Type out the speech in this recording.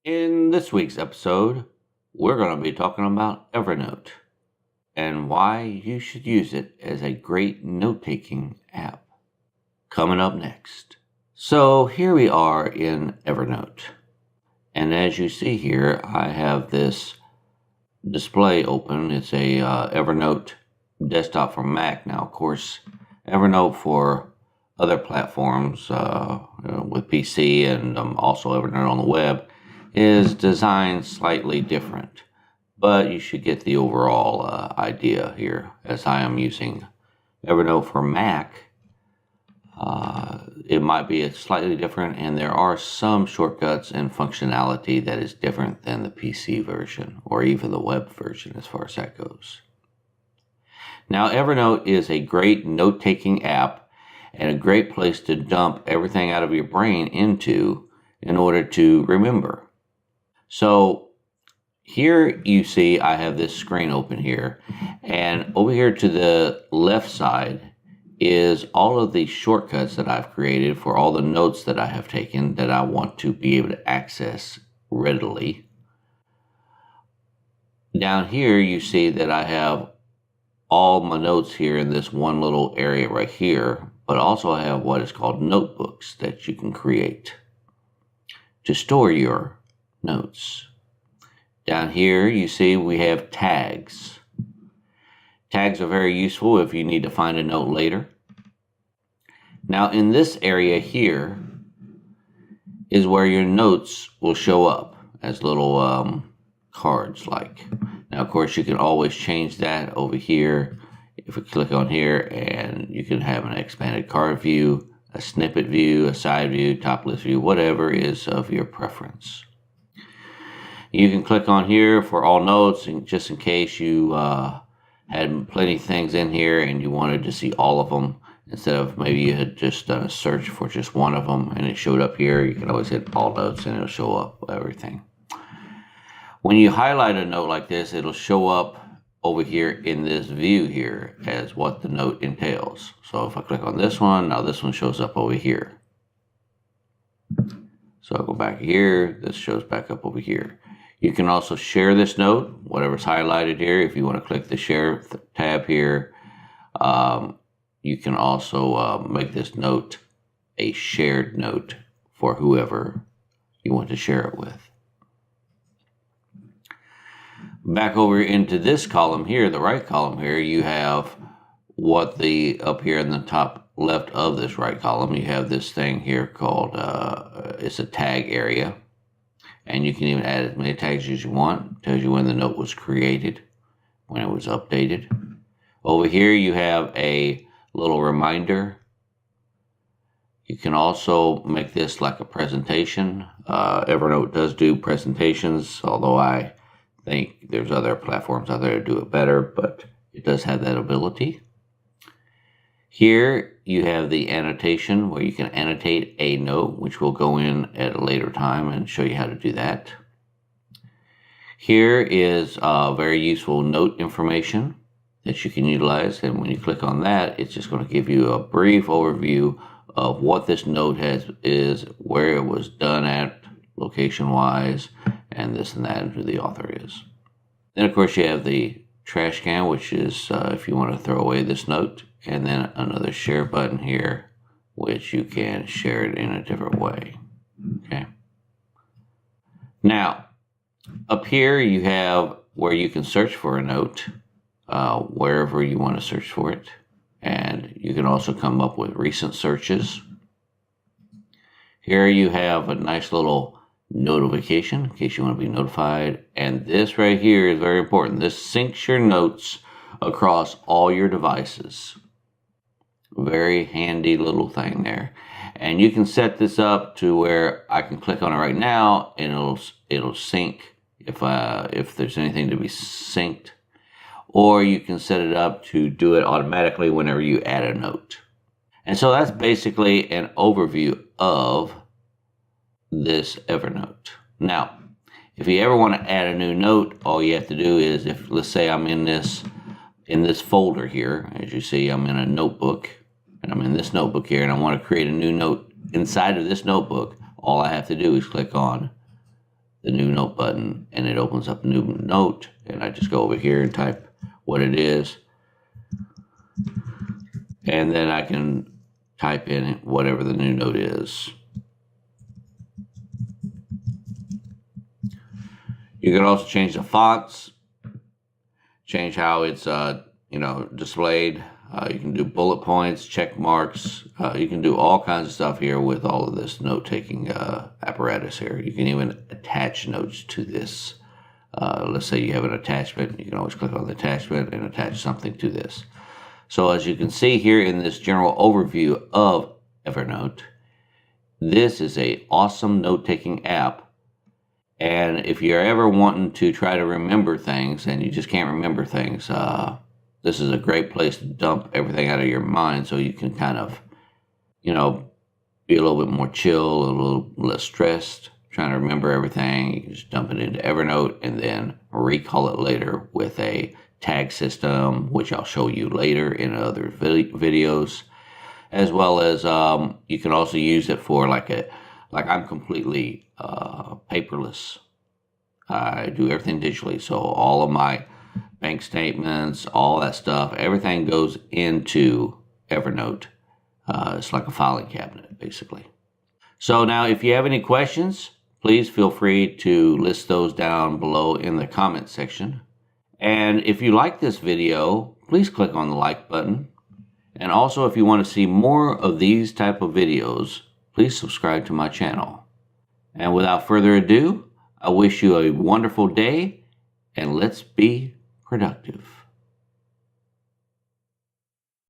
In this week's episode, we're going to be talking about Evernote and why you should use it as a great note-taking app. Coming up next. So here we are in Evernote. And as you see here, I have this display open. It's a Evernote desktop for Mac. Now, of course, Evernote for other platforms with PC and also Evernote on the web is designed slightly different, but you should get the overall idea here. As I am using Evernote for Mac, it might be slightly different, and there are some shortcuts and functionality that is different than the PC version or even the web version as far as that goes. Now, Evernote is a great note-taking app and a great place to dump everything out of your brain into in order to remember. So here you see I have this screen open here, and over here to the left side is all of the shortcuts that I've created for all the notes that I have taken that I want to be able to access readily. Down here you see that I have all my notes here in this one little area right here, but also I have what is called notebooks that you can create to store your notes. Down here you see we have tags. Tags are very useful if you need to find a note later. Now in this area here is where your notes will show up as little cards like. Now of course you can always change that over here if we click on here, and you can have an expanded card view, a snippet view, a side view, top list view, whatever is of your preference. You can click on here for all notes, and just in case you had plenty of things in here and you wanted to see all of them, instead of maybe you had just done a search for just one of them and it showed up here, you can always hit all notes and it'll show up everything. When you highlight a note like this, it'll show up over here in this view here as what the note entails. So if I click on this one, now this one shows up over here. So I'll go back here, this shows back up over here. You can also share this note, whatever's highlighted here. If you want to click the share tab here, you can also make this note a shared note for whoever you want to share it with. Back over into this column here, the right column here, you have what up here in the top left of this right column, you have this thing here called, it's a tag area. And you can even add as many tags as you want. It tells you when the note was created, when it was updated. Over here you have a little reminder. You can also make this like a presentation. Evernote does do presentations, although I think there's other platforms out there to do it better, but it does have that ability. Here you have the annotation where you can annotate a note, which will go in at a later time and show you how to do that. Here is very useful note information that you can utilize, and when you click on that, it's just going to give you a brief overview of what this note is, where it was done at, location-wise, and this and that, and who the author is. Then of course you have the trash can, which is if you want to throw away this note, and then another share button here, which you can share it in a different way. Okay. Now, up here you have where you can search for a note, wherever you want to search for it, and you can also come up with recent searches. Here you have a nice little notification in case you want to be notified, and this right here is very important. This syncs your notes across all your devices. Very handy little thing there, and you can set this up to where I can click on it right now and it'll sync if there's anything to be synced, or you can set it up to do it automatically whenever you add a note. And so that's basically an overview of this Evernote. Now, if you ever want to add a new note, all you have to do is, if let's say I'm in this folder here, as you see, I'm in a notebook, and I'm in this notebook here, and I want to create a new note inside of this notebook, all I have to do is click on the new note button, and it opens up a new note, and I just go over here and type what it is, and then I can type in whatever the new note is. You can also change the fonts, change how it's displayed. You can do bullet points, check marks. You can do all kinds of stuff here with all of this note-taking apparatus here. You can even attach notes to this. Let's say you have an attachment. You can always click on the attachment and attach something to this. So as you can see here in this general overview of Evernote, this is an awesome note-taking app. And if you're ever wanting to try to remember things and you just can't remember things, this is a great place to dump everything out of your mind so you can kind of, be a little bit more chill, a little less stressed, trying to remember everything. You can just dump it into Evernote and then recall it later with a tag system, which I'll show you later in other videos, as well as you can also use it for like I'm completely paperless. I do everything digitally, so all of my bank statements, all that stuff, everything goes into Evernote. It's like a filing cabinet, basically. So now if you have any questions, please feel free to list those down below in the comment section. And if you like this video, please click on the like button. And also, if you want to see more of these type of videos, please subscribe to my channel. And without further ado, I wish you a wonderful day, and let's be productive.